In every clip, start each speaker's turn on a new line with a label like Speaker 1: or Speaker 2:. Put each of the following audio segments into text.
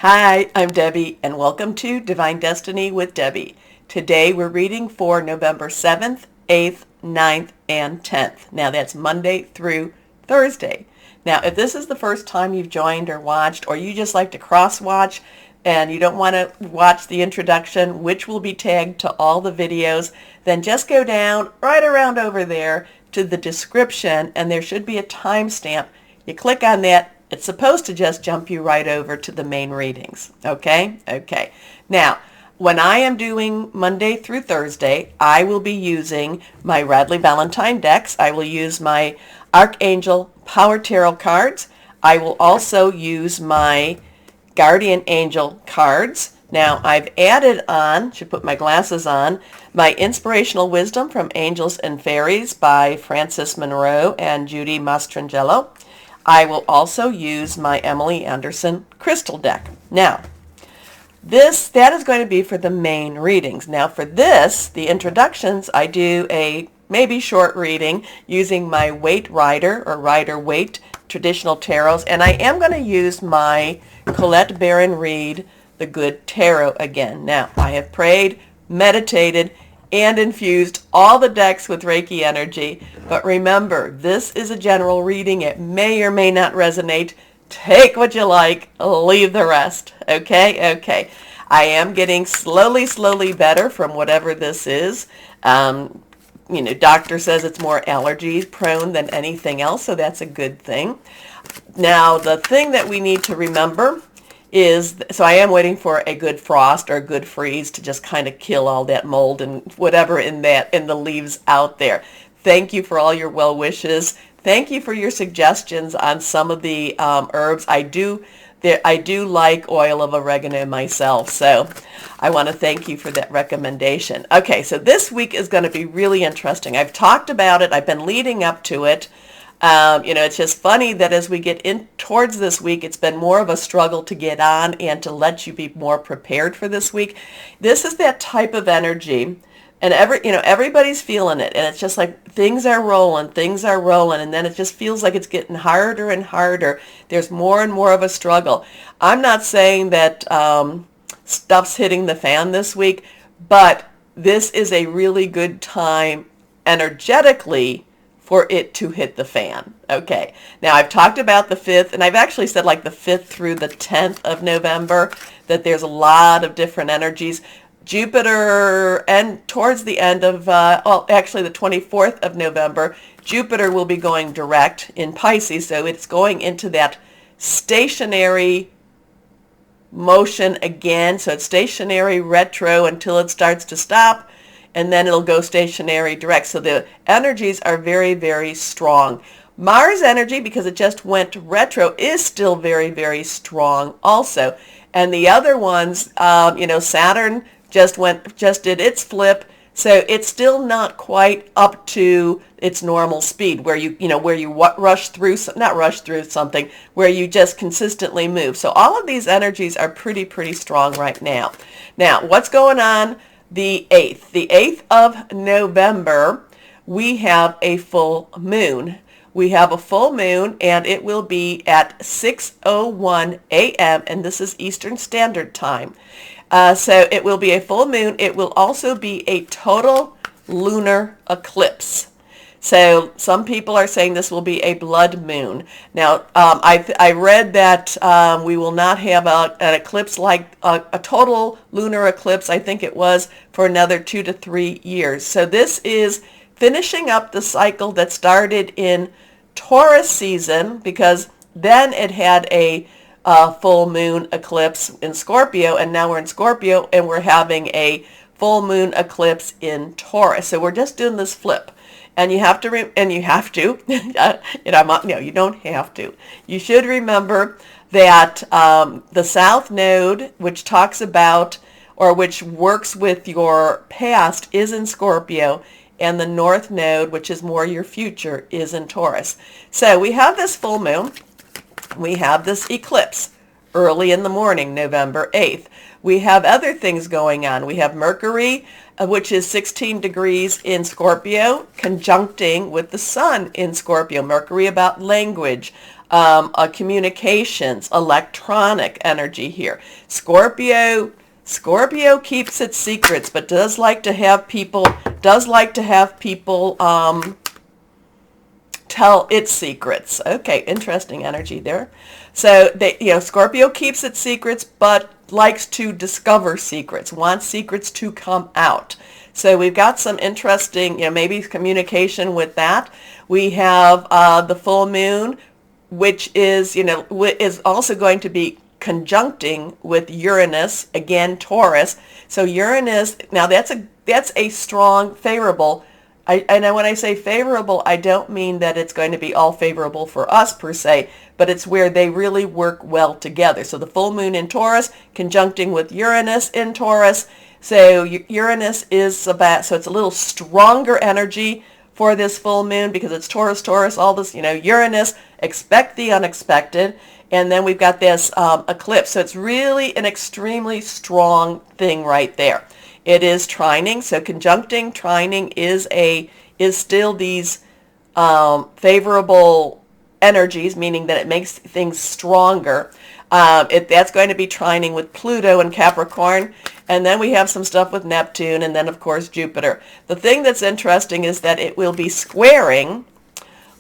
Speaker 1: Hi, I'm Debbie, and welcome to Divine Destiny with Debbie. Today we're reading for November 7th, 8th, 9th, and 10th. Now that's Monday through Thursday. Now if this is the first time you've joined or watched, or you just like to cross-watch and you don't want to watch the introduction, which will be tagged to all the videos, then just go down right around over there to the description, and there should be a timestamp. You click on that. It's supposed to just jump you right over to the main readings. Okay? Okay. Now, when I am doing Monday through Thursday, I will be using my Radley Valentine decks. I will use my Archangel Power Tarot cards. I will also use my Guardian Angel cards. Now, I've added on, should put my glasses on, my Inspirational Wisdom from Angels and Fairies by Frances Monroe and Judy Mastrangelo. I will also use my Emily Anderson crystal deck. Now, that is going to be for the main readings. Now for this, the introductions, I do a maybe short reading using my Waite Rider or Rider Waite traditional tarots, and I am going to use my Colette Baron Reed The Good Tarot again. Now, I have prayed, meditated, and infused all the decks with Reiki energy. But remember, this is a general reading. It may or may not resonate. Take what you like, leave the rest. Okay? Okay. I am getting slowly better from whatever this is. Doctor says it's more allergy prone than anything else, so that's a good thing. Now, the thing that we need to remember so I am waiting for a good frost or a good freeze to just kind of kill all that mold and whatever in the leaves out there. Thank you for all your well wishes. Thank you for your suggestions on some of the herbs. I do like oil of oregano myself, so I want to thank you for that recommendation. Okay, so this week is going to be really interesting. I've talked about it. I've been leading up to it. It's just funny that as we get in towards this week, it's been more of a struggle to get on and to let you be more prepared for this week. This is that type of energy, and everybody's feeling it, and it's just like things are rolling, and then it just feels like it's getting harder and harder. There's more and more of a struggle. I'm not saying that stuff's hitting the fan this week, but this is a really good time energetically for it to hit the fan. Okay. Now, I've talked about the 5th, and I've actually said like the 5th through the 10th of November, that there's a lot of different energies. Jupiter, and towards the end of, actually the 24th of November, Jupiter will be going direct in Pisces, so it's going into that stationary motion again. So it's stationary retro until it starts to stop, and then it'll go stationary direct. So the energies are very strong. Mars energy, because it just went retro, is still very strong also. And the other ones, Saturn just did its flip, so it's still not quite up to its normal speed where you rush through, not rush through something, where you just consistently move. So all of these energies are pretty strong right now. Now, what's going on? The 8th of November, we have a full moon. We have a full moon, and it will be at 6:01 a.m., and this is Eastern Standard Time. So it will be a full moon. It will also be a total lunar eclipse. So some people are saying this will be a blood moon. Now, I read that we will not have an eclipse like a total lunar eclipse, I think it was, for another 2 to 3 years. So this is finishing up the cycle that started in Taurus season, because then it had a full moon eclipse in Scorpio, and now we're in Scorpio and we're having a full moon eclipse in Taurus. So we're just doing this flip. And you have to, you don't have to. You should remember that the South Node, which talks about, or which works with your past, is in Scorpio, and the North Node, which is more your future, is in Taurus. So we have this full moon. We have this eclipse early in the morning, November 8th. We have other things going on. We have Mercury, which is 16 degrees in Scorpio, conjuncting with the sun in Scorpio. Mercury about language, communications, electronic energy here. Scorpio keeps its secrets, but does like to have people tell its secrets. Okay, interesting energy there. So Scorpio keeps its secrets, but likes to discover secrets, wants secrets to come out. So we've got some interesting, maybe communication with that. We have the full moon, which is, is also going to be conjuncting with Uranus, again Taurus. So Uranus, now that's a strong favorable. And when I say favorable, I don't mean that it's going to be all favorable for us per se, but it's where they really work well together. So the full moon in Taurus conjuncting with Uranus in Taurus. So Uranus is so it's a little stronger energy for this full moon because it's Taurus, all this, Uranus, expect the unexpected. And then we've got this eclipse. So it's really an extremely strong thing right there. It is trining, so conjuncting, trining is still these favorable energies, meaning that it makes things stronger. That's going to be trining with Pluto and Capricorn, and then we have some stuff with Neptune, and then of course Jupiter. The thing that's interesting is that it will be squaring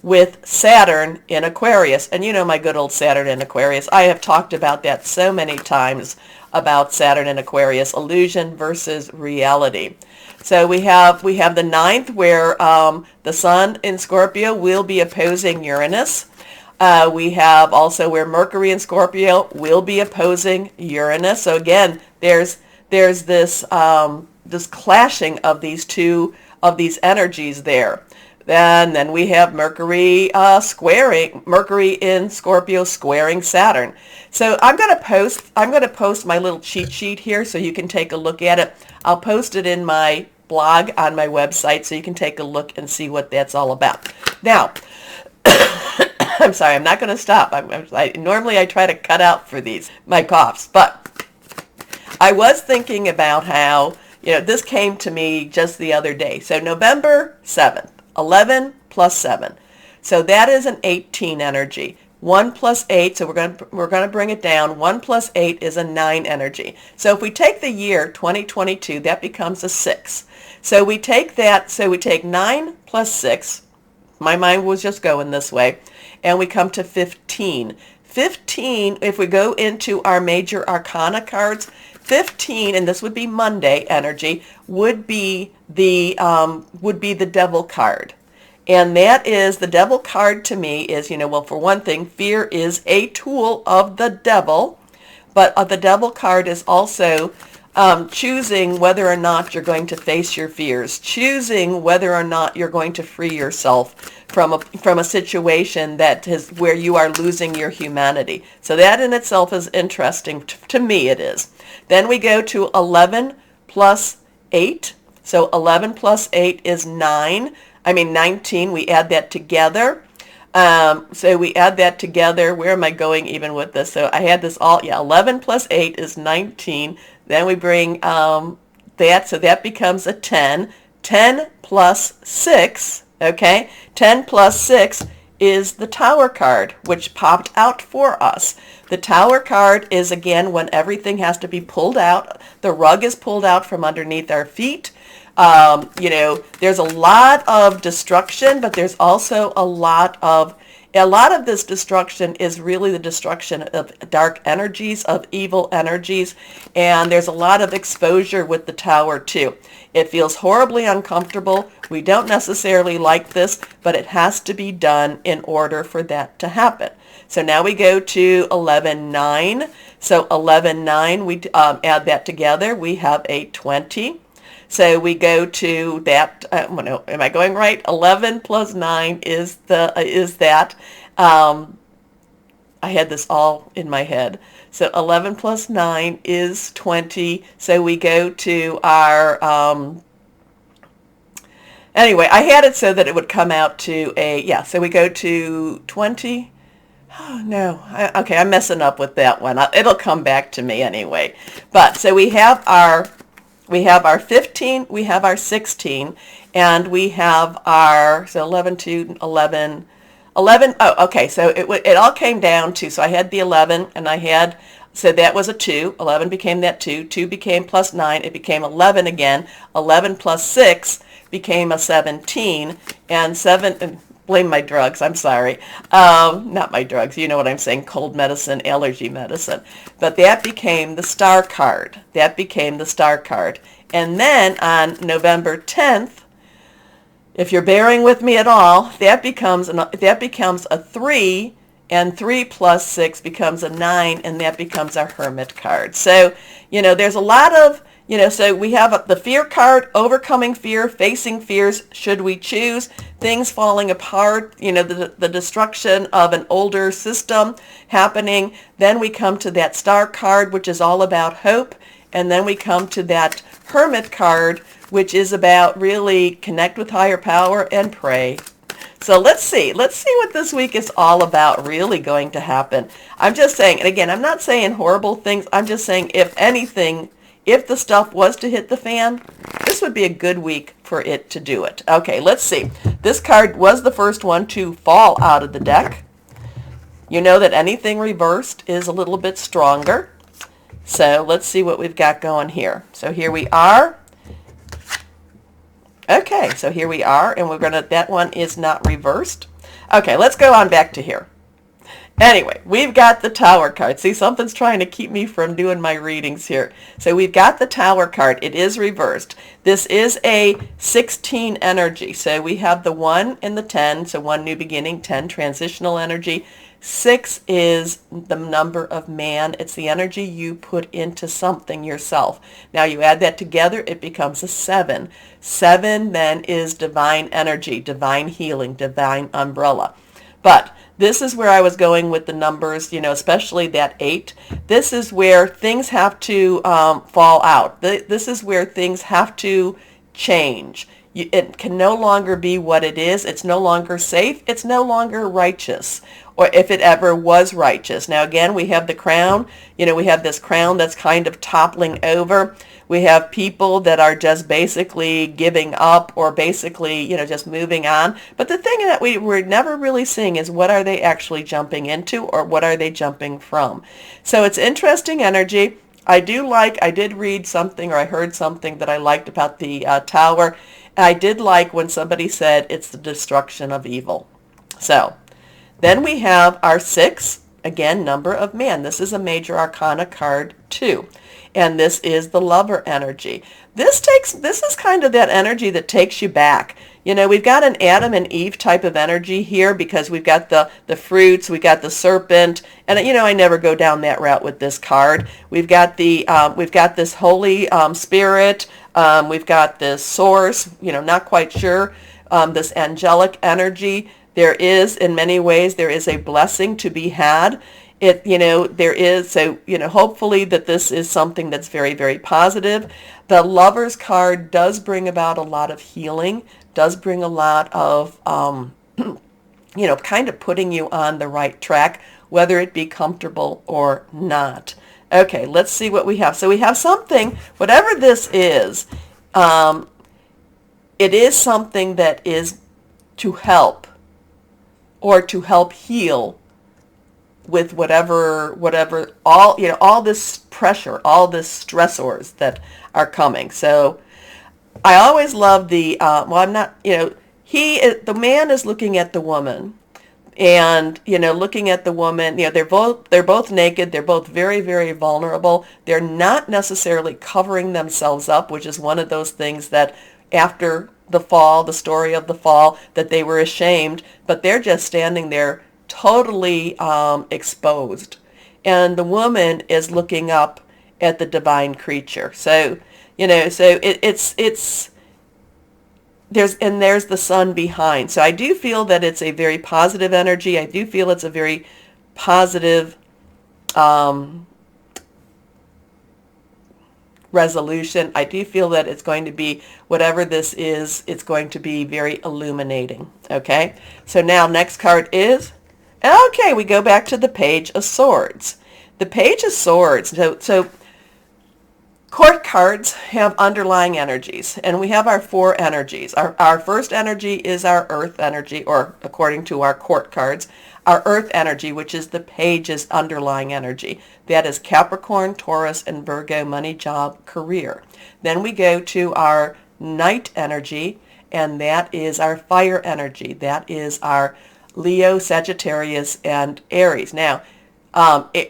Speaker 1: with Saturn in Aquarius, and my good old Saturn in Aquarius. I have talked about that so many times, about Saturn in Aquarius, illusion versus reality. So we have the ninth where the Sun in Scorpio will be opposing Uranus. We have also where Mercury in Scorpio will be opposing Uranus. So again, there's this clashing of these energies there. And then we have Mercury Mercury in Scorpio squaring Saturn. So I'm going to post my little cheat sheet here so you can take a look at it. I'll post it in my blog on my website so you can take a look and see what that's all about. Now, I'm sorry, I'm not going to stop. Normally I try to cut out for my coughs, but I was thinking about how, this came to me just the other day. So November 7th. 11 plus 7. So that is an 18 energy. 1 plus 8, so we're going to bring it down. 1 plus 8 is a 9 energy. So if we take the year 2022, that becomes a 6. So we take that, so we take 9 plus 6. My mind was just going this way. And we come to 15. 15, if we go into our major arcana cards, 15, and this would be Monday energy, would be the devil card. And that is, the devil card to me is, well, for one thing, fear is a tool of the devil, but the devil card is also choosing whether or not you're going to face your fears, choosing whether or not you're going to free yourself from a situation where you are losing your humanity. So that in itself is interesting. To me it is. Then we go to 11 plus 8. So 11 plus 8 is 19. We add that together. So we add that together. Where am I going even with this? So I had this 11 plus 8 is 19. Then we bring that, so that becomes a 10. 10 plus 6, okay? 10 plus 6 is the Tower card, which popped out for us. The Tower card is, again, when everything has to be pulled out. The rug is pulled out from underneath our feet. There's a lot of destruction, but there's also a lot of this destruction is really the destruction of dark energies, of evil energies, and there's a lot of exposure with the Tower too. It feels horribly uncomfortable. We don't necessarily like this, but it has to be done in order for that to happen. So now we go to 11-9. So 11-9, we add that together. We have a 20. So we go to that, am I going right? 11 plus 9 is that. I had this all in my head. So 11 plus 9 is 20. So we go to our, anyway, I had it so that it would come out to so we go to 20. Oh, no. Okay, I'm messing up with that one. It'll come back to me anyway. But so we have our 15, we have our 16, and we have our, so 11 to 11, 11, oh, okay, so it all came down to, so I had the 11, and I had, so that was a 2. 11 became that 2. 2 became plus 9. It became 11 again. 11 plus 6 became a 17. And 7, blame my drugs, I'm sorry. Not my drugs, you know what I'm saying, cold medicine, allergy medicine. But that became the star card. That became the star card. And then on November 10th, if you're bearing with me at all, that becomes a 3, and 3 plus 6 becomes a 9, and that becomes our Hermit card. So, there's a lot of, so we have the fear card, overcoming fear, facing fears, should we choose, things falling apart, the destruction of an older system happening. Then we come to that star card, which is all about hope. And then we come to that Hermit card, which is about really connect with higher power and pray. So let's see what this week is all about really going to happen. I'm just saying, and again, I'm not saying horrible things. I'm just saying, if anything, if the stuff was to hit the fan, this would be a good week for it to do it. Okay, let's see. This card was the first one to fall out of the deck. You know that anything reversed is a little bit stronger. So let's see what we've got going here. So here we are. Okay, so here we are, and that one is not reversed. Okay, let's go on back to here. Anyway, we've got the Tower card. See, something's trying to keep me from doing my readings here. So we've got the Tower card. It is reversed. This is a 16 energy. So we have the 1 and the 10. So 1 new beginning, 10 transitional energy. 6 is the number of man. It's the energy you put into something yourself. Now you add that together, it becomes a 7. 7 then is divine energy, divine healing, divine umbrella. But this is where I was going with the numbers, especially that 8. This is where things have to fall out. This is where things have to change. It can no longer be what it is. It's no longer safe. It's no longer righteous, or if it ever was righteous. Now, again, we have the crown. We have this crown that's kind of toppling over. We have people that are just basically giving up, or basically, just moving on. But the thing that we're never really seeing is, what are they actually jumping into, or what are they jumping from? So it's interesting energy. I did read something, or I heard something that I liked about the Tower. I did like when somebody said it's the destruction of evil. So then we have our 6, again, number of man. This is a major arcana card 2. And this is the lover energy. This is kind of that energy that takes you back. We've got an Adam and Eve type of energy here, because we've got the fruits, we got the serpent, and I never go down that route with this card. We've got this Holy Spirit, we've got this source, not quite sure, this angelic energy. There is, in many ways, there is a blessing to be had. There is, so, hopefully that this is something that's very, very positive. The Lover's card does bring about a lot of healing, does bring a lot of, kind of putting you on the right track, whether it be comfortable or not. Okay, let's see what we have. So we have something, whatever this is, it is something that is to help, or to help heal with whatever all this pressure, all this stressors that are coming. So I always love the the man is looking at the woman, and looking at the woman, they're both naked, they're both very, very vulnerable. They're not necessarily covering themselves up, which is one of those things that after the fall, the story of the fall, that they were ashamed, but they're just standing there totally exposed, and the woman is looking up at the divine creature. So it's there's the sun behind. So I do feel that it's a very positive energy. I do feel it's a very positive resolution. I do feel that it's going to be, whatever this is, it's going to be very illuminating. Okay, so now next card is, okay, we go back to the Page of Swords. The Page of Swords, so Court cards have underlying energies, and we have our four energies. Our first energy is our earth energy, or according to our court cards, our earth energy, which is the page's underlying energy. That is Capricorn, Taurus, and Virgo, money, job, career. Then we go to our night energy, and that is our fire energy. That is our Leo, Sagittarius, and Aries. Now,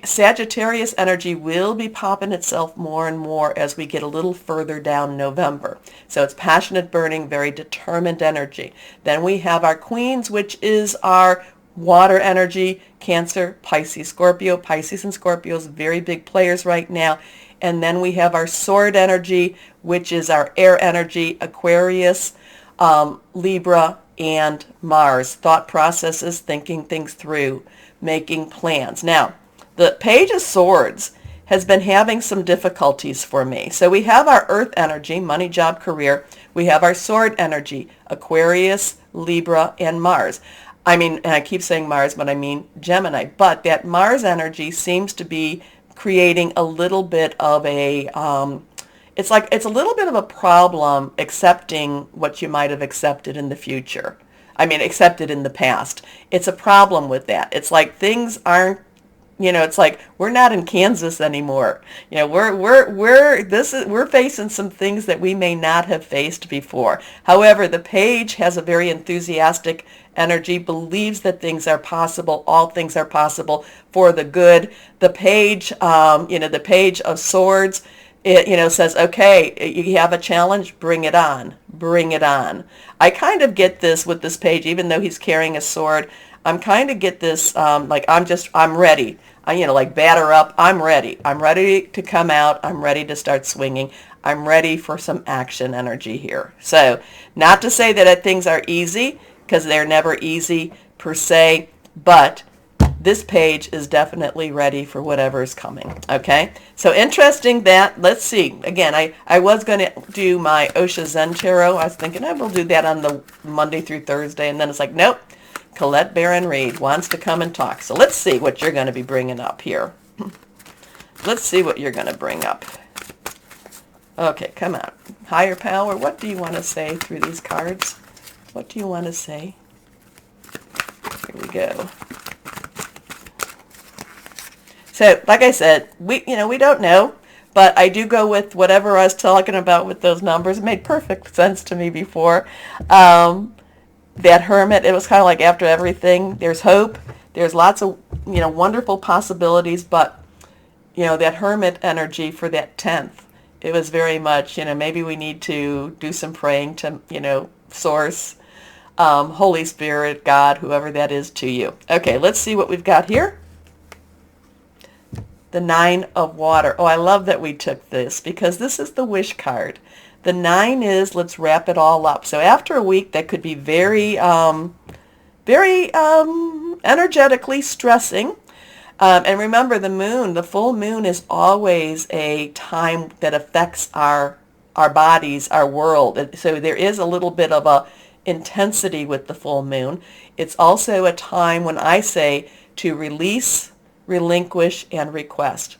Speaker 1: Sagittarius energy will be popping itself more and more as we get a little further down November. So it's passionate, burning, very determined energy. Then we have our queens, which is our water energy, Cancer, Pisces, Scorpio. Pisces and Scorpios, very big players right now. And then we have our sword energy, which is our air energy, Aquarius, Libra, and Mars. Thought processes, thinking things through, making plans. Now, the Page of Swords has been having some difficulties for me. So we have our earth energy, money, job, career. We have our sword energy, Aquarius, Libra, and Mars. I mean, and I keep saying Mars, but I mean Gemini. But that Mars energy seems to be creating a little bit of a, it's a little bit of a problem accepting what you might have accepted in the future. I mean, accepted in the past. It's a problem with that. It's like things aren't, it's like we're not in Kansas anymore. We're facing some things that we may not have faced before. However, the Page has a very enthusiastic energy, believes that things are possible. All things are possible for the good. The Page, the Page of Swords, it, says, okay, you have a challenge, bring it on, bring it on. I kind of get this with this Page, even though he's carrying a sword. I'm kind of get this, I'm ready. Like batter up, I'm ready. I'm ready to come out. I'm ready to start swinging. I'm ready for some action energy here. So not to say that things are easy, because they're never easy per se, but this Page is definitely ready for whatever is coming. Okay, so interesting that, let's see, again, I was going to do my Osha Zen Tarot. I was thinking I will do that on the Monday through Thursday, and then it's like, nope, Colette Barron Reed wants to come and talk. So let's see what you're going to be bringing up here. Let's see what you're going to bring up. Okay, come on. Higher power, what do you want to say through these cards? What do you want to say? Here we go. So, like I said, we don't know, but I do go with whatever I was talking about with those numbers. It made perfect sense to me before. That Hermit, it was kind of like after everything, there's hope. There's lots of, wonderful possibilities, but, that Hermit energy for that 10th, it was very much, maybe we need to do some praying to, Source, Holy Spirit, God, whoever that is to you. Okay, let's see what we've got here. The Nine of Water. Oh, I love that we took this because this is the wish card. The 9 is, let's wrap it all up. So after a week that could be very, very energetically stressing. And remember, the full moon is always a time that affects our bodies, our world. So there is a little bit of a intensity with the full moon. It's also a time when I say to release, relinquish, and request.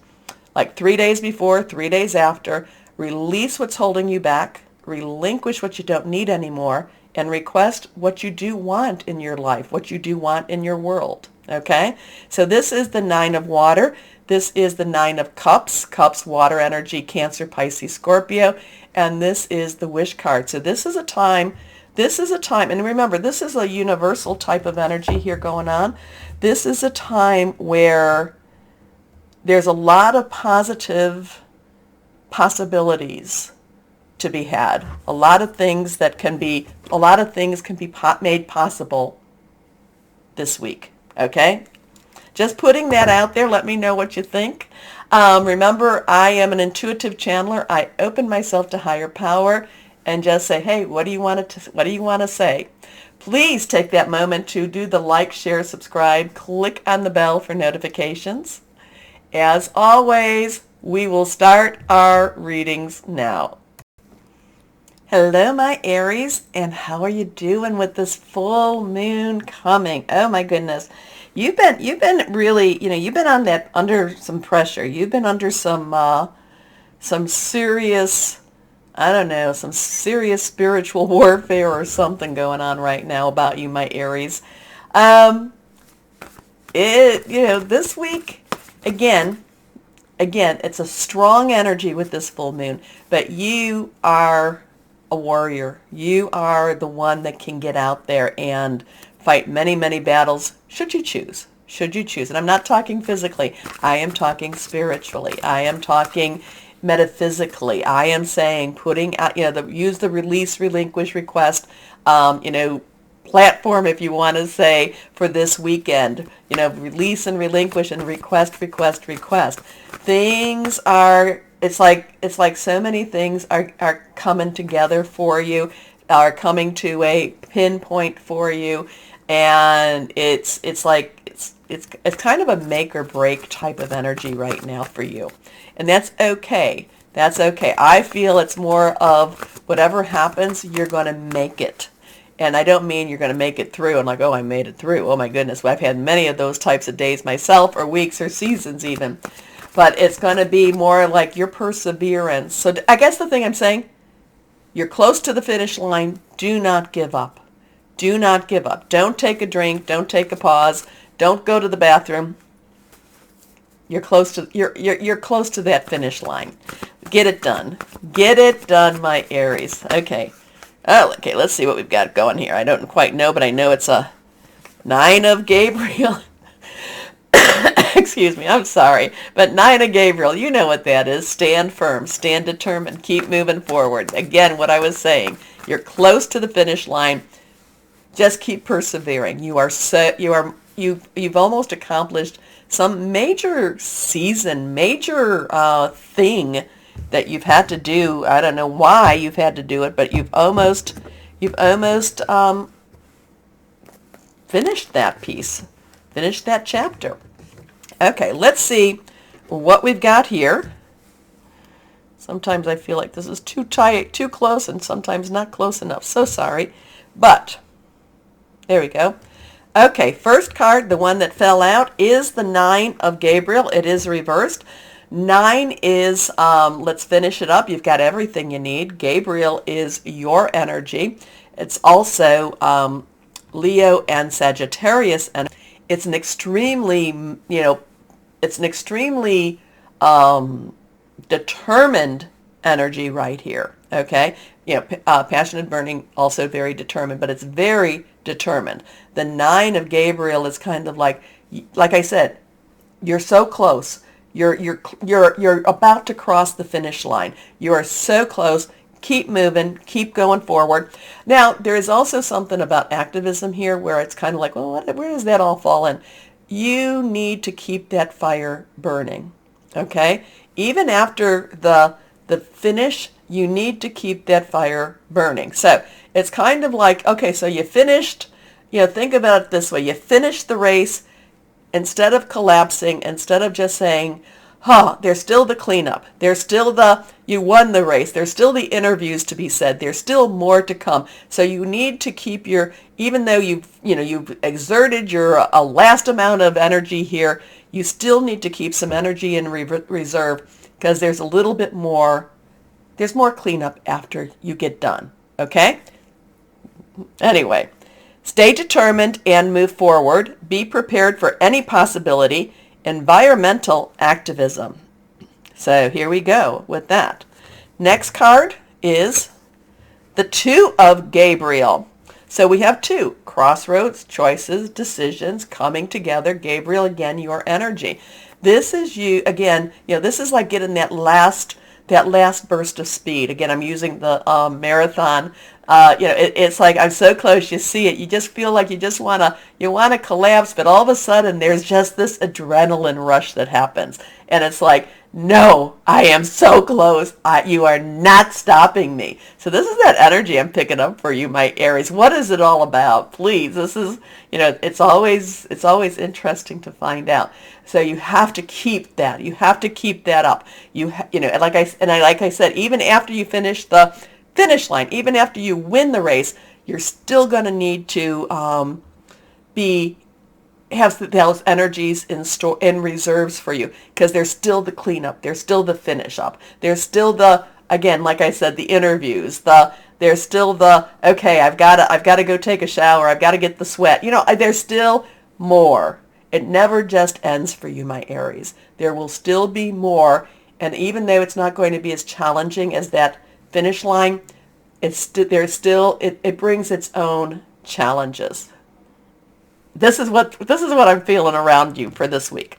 Speaker 1: Like 3 days before, 3 days after, release what's holding you back, relinquish what you don't need anymore, and request what you do want in your life, what you do want in your world. Okay? So this is the 9 of Water. This is the 9 of Cups. Cups, water energy, Cancer, Pisces, Scorpio. And this is the wish card. So this is a time, and remember, this is a universal type of energy here going on. This is a time where there's a lot of positive possibilities to be had. A lot of things can be made possible this week. Okay? Just putting that out there. Let me know what you think. Remember, I am an intuitive channeler. I open myself to higher power and just say, hey, what do you want to say? Please take that moment to do the like, share, subscribe, click on the bell for notifications. As always, we will start our readings now. Hello, my Aries, and how are you doing with this full moon coming? Oh my goodness. You've been really, you've been under some pressure. You've been under some some serious, I don't know, some serious spiritual warfare or something going on right now about you, my Aries. Um, this week, again, it's a strong energy with this full moon, but you are a warrior. You are the one that can get out there and fight many, many battles, should you choose. Should you choose. And I'm not talking physically. I am talking spiritually. I am talking metaphysically. I am saying putting out, use the release, relinquish, request, platform, if you want to say, for this weekend. Release and relinquish and request, request, request. Things are, it's like so many things are coming together for you, are coming to a pinpoint for you, and it's kind of a make or break type of energy right now for you. And that's okay. That's okay. I feel it's more of whatever happens, you're going to make it. And I don't mean you're going to make it through and like, oh, I made it through. Oh, my goodness. Well, I've had many of those types of days myself, or weeks or seasons even. But it's going to be more like your perseverance. So I guess the thing I'm saying, you're close to the finish line. Do not give up. Do not give up. Don't take a drink. Don't take a pause. Don't go to the bathroom. You're close to you're close to that finish line. Get it done. Get it done, my Aries. Okay. Oh, okay, let's see what we've got going here. I don't quite know, but I know it's a 9 of Gabriel. Excuse me, I'm sorry. But 9 of Gabriel, you know what that is. Stand firm, stand determined, keep moving forward. Again, what I was saying, you're close to the finish line. Just keep persevering. You've almost accomplished some major season, major thing that you've had to do. I don't know why you've had to do it, but you've almost finished that piece, finished that chapter. Okay, let's see what we've got here. Sometimes I feel like this is too tight, too close, and sometimes not close enough. So sorry, but there we go. Okay, first card, the one that fell out, is the 9 of Gabriel. It is reversed. 9 is, let's finish it up. You've got everything you need. Gabriel is your energy. It's also Leo and Sagittarius, and it's an extremely, determined energy right here. Okay, passionate, burning, also very determined, but it's very determined. The 9 of Gabriel is kind of like I said, you're so close. You're about to cross the finish line. You are so close. Keep moving. Keep going forward. Now, there is also something about activism here where it's kind of like, well, where does that all fall in? You need to keep that fire burning. Okay? Even after the finish, you need to keep that fire burning. So it's kind of like, okay, so you finished, think about it this way. You finished the race. Instead of collapsing, instead of just saying, there's still the cleanup. There's still you won the race. There's still the interviews to be said. There's still more to come. So you need to keep even though you've exerted your last amount of energy here, you still need to keep some energy in reserve because there's a little bit more, there's more cleanup after you get done. Okay? Anyway. Stay determined and move forward. Be prepared for any possibility. Environmental activism. So here we go with that. Next card is the 2 of Gabriel. So we have 2. Crossroads, choices, decisions coming together. Gabriel, again, your energy. This is you, again, this is like getting that last burst of speed. Again, I'm using the marathon. It's like I'm so close. You see it. You just feel like you want to collapse, but all of a sudden there's just this adrenaline rush that happens, and it's like, no, I am so close. You are not stopping me. So this is that energy I'm picking up for you, my Aries. What is it all about? Please, this is, it's always interesting to find out. So you have to keep that. You have to keep that up. Like I said, even after you finish the finish line, even after you win the race, you're still going to need to be has those energies in store, in reserves for you, because there's still the cleanup, there's still the finish up, there's still the, again, like I said, the interviews, there's still the, okay, I've got to go take a shower, I've got to get the sweat, there's still more. It never just ends for you, my Aries. There will still be more, and even though it's not going to be as challenging as that finish line, it brings its own challenges. This is what I'm feeling around you for this week.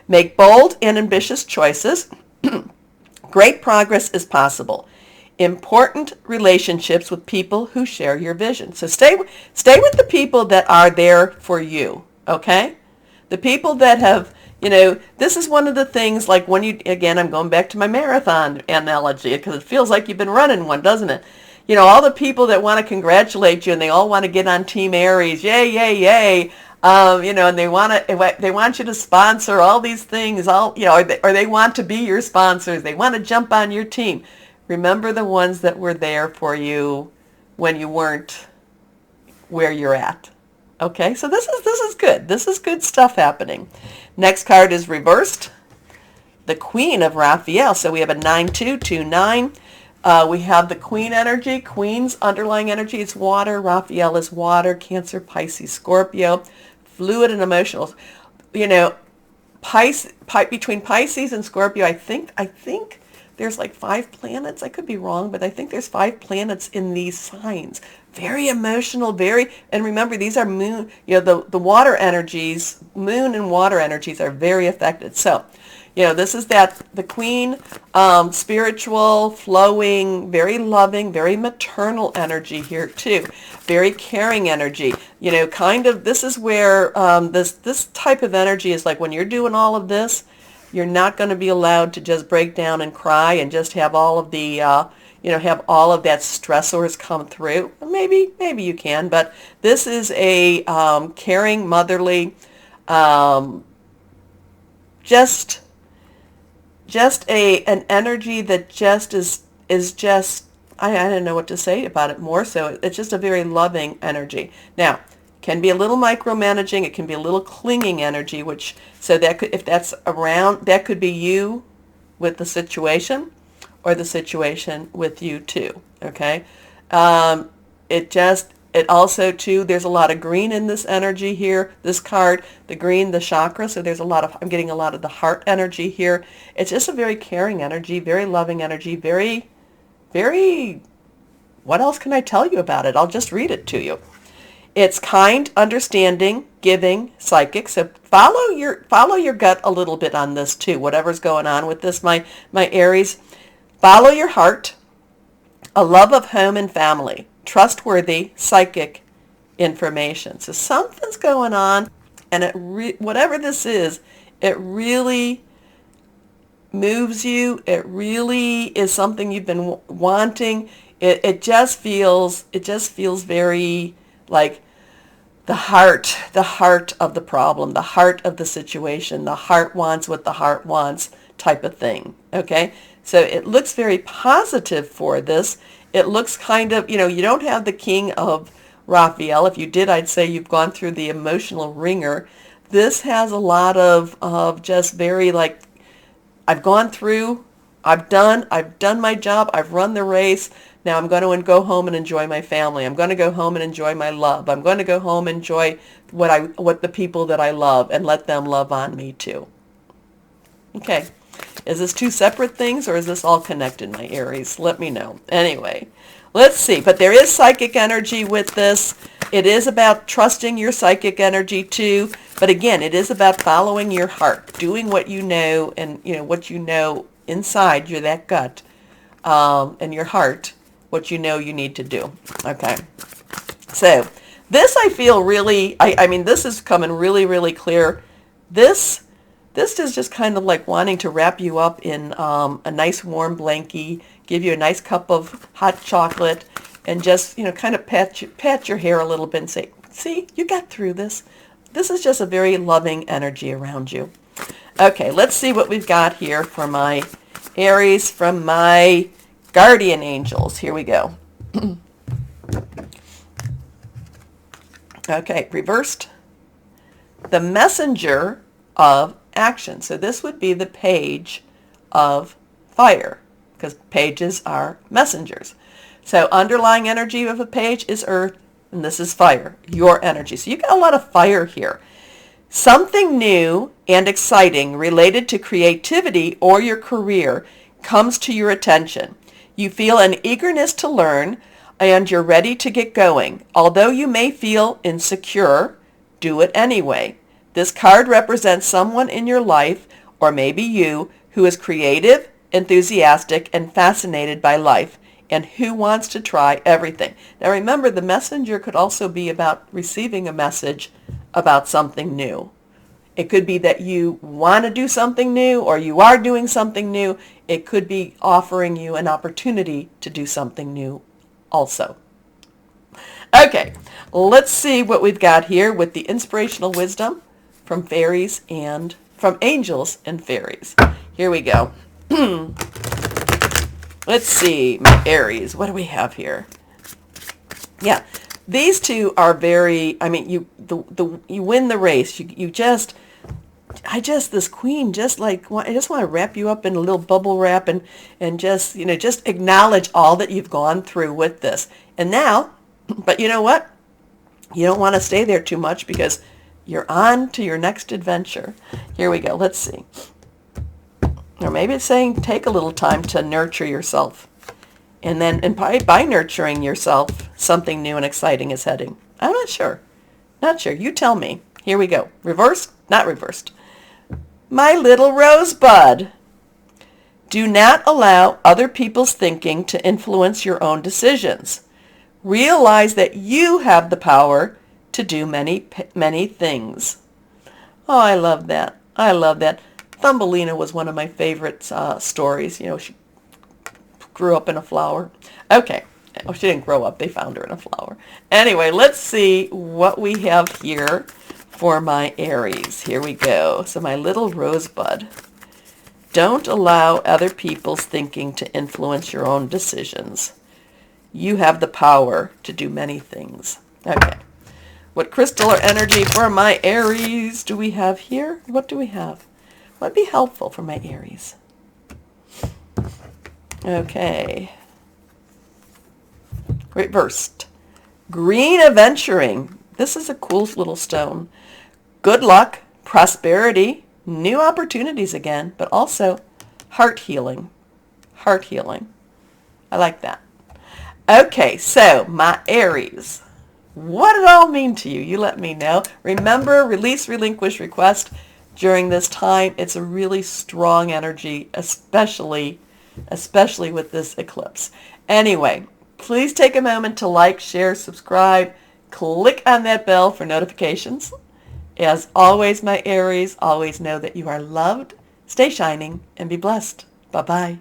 Speaker 1: Make bold and ambitious choices. Great progress is possible. Important relationships with people who share your vision. So stay with the people that are there for you, okay? The people that have, this is one of the things, like when I'm going back to my marathon analogy, because it feels like you've been running one, doesn't it? All the people that want to congratulate you, and they all want to get on Team Aries, yay, yay, yay, and they want you to sponsor all these things, or they want to be your sponsors, they want to jump on your team. Remember the ones that were there for you when you weren't where you're at. Okay, so this is good. This is good stuff happening. Next card is reversed, the Queen of Raphael. So we have a 9-2-2-9. We have the Queen energy. Queen's underlying energy is water. Raphael is water. Cancer, Pisces, Scorpio. Fluid and emotional. Between Pisces and Scorpio, I think there's like 5 planets. I could be wrong, but I think there's 5 planets in these signs. Very emotional, and remember, these are moon, the water energies, moon and water energies are very affected. So, this is the Queen, spiritual, flowing, very loving, very maternal energy here too. Very caring energy. This is where this type of energy is like when you're doing all of this, you're not going to be allowed to just break down and cry and just have all of the, have all of that stressors come through. Maybe you can, but this is a caring, motherly, just an energy that just is just, I don't know what to say about it more. So it's just a very loving energy. Now, can be a little micromanaging. It can be a little clinging energy, if that's around, that could be you with the situation, or the situation with you too. Okay. It also too, there's a lot of green in this energy here. This card, the green, the chakra. So I'm getting a lot of the heart energy here. It's just a very caring energy, very loving energy, very, very, what else can I tell you about it? I'll just read it to you. It's kind, understanding, giving, psychic. So follow your gut a little bit on this too. Whatever's going on with this, my Aries. Follow your heart. A love of home and family. Trustworthy, psychic information. So something's going on, and whatever this is, it really moves you. It really is something you've been wanting. It just feels very like the heart of the problem, the heart of the situation. The heart wants what the heart wants, type of thing. Okay, so it looks very positive for this. It looks kind of, you don't have the King of Raphael. If you did, I'd say you've gone through the emotional ringer. This has a lot of just very like, I've gone through, I've done my job, I've run the race. Now I'm going to go home and enjoy my family. I'm going to go home and enjoy my love. I'm going to go home and enjoy what the people that I love, and let them love on me too. Okay. Is this 2 separate things, or is this all connected, my Aries? Let me know. Anyway, let's see. But there is psychic energy with this. It is about trusting your psychic energy too. But again, it is about following your heart, doing what you know, and what you know inside, you're that gut, and your heart, what you know you need to do. Okay. So this, I feel really, I mean, this is coming really, really clear. This is just kind of like wanting to wrap you up in a nice warm blankie, give you a nice cup of hot chocolate, and just, kind of pat your hair a little bit and say, see, you got through this. This is just a very loving energy around you. Okay, let's see what we've got here for my Aries from my guardian angels. Here we go. Okay, reversed. the messenger of action. So this would be the page of fire, because pages are messengers. So underlying energy of a page is earth, and this is fire, your energy. So you got a lot of fire here. Something new and exciting related to creativity or your career comes to your attention. You feel an eagerness to learn, and you're ready to get going. Although you may feel insecure, do it anyway. This card represents someone in your life, or maybe you, who is creative, enthusiastic, and fascinated by life, and who wants to try everything. Now remember, the messenger could also be about receiving a message about something new. It could be that you want to do something new, or you are doing something new. It could be offering you an opportunity to do something new also. Okay, let's see what we've got here with the inspirational wisdom from fairies and from angels and fairies. Here we go. Let's see, my Aries, what do we have here? Yeah, these two are very, I mean, you win the race. This queen, I just want to wrap you up in a little bubble wrap and just, just acknowledge all that you've gone through with this. And now, but you know what? You don't want to stay there too much, because you're on to your next adventure. Here we go. Let's see. Or maybe it's saying take a little time to nurture yourself. And by nurturing yourself, something new and exciting is heading. I'm not sure. Not sure. You tell me. Here we go. Reversed? Not reversed. My little rosebud. Do not allow other people's thinking to influence your own decisions. Realize that you have the power to do many, many things. Oh, I love that. I love that. Thumbelina was one of my favorite stories. She grew up in a flower. Okay. Oh, she didn't grow up. They found her in a flower. Anyway, let's see what we have here for my Aries. Here we go. So my little rosebud. Don't allow other people's thinking to influence your own decisions. You have the power to do many things. Okay. What crystal or energy for my Aries do we have here? What do we have? What would be helpful for my Aries? Okay. Reversed. Green aventuring. This is a cool little stone. Good luck, prosperity, new opportunities again, but also heart healing. Heart healing. I like that. Okay, so my Aries. What did it all mean to you? You let me know. Remember, release, relinquish, request. During this time, it's a really strong energy, especially with this eclipse. Anyway, please take a moment to like, share, subscribe, click on that bell for notifications. As always, my Aries, always know that you are loved, stay shining, and be blessed. Bye-bye.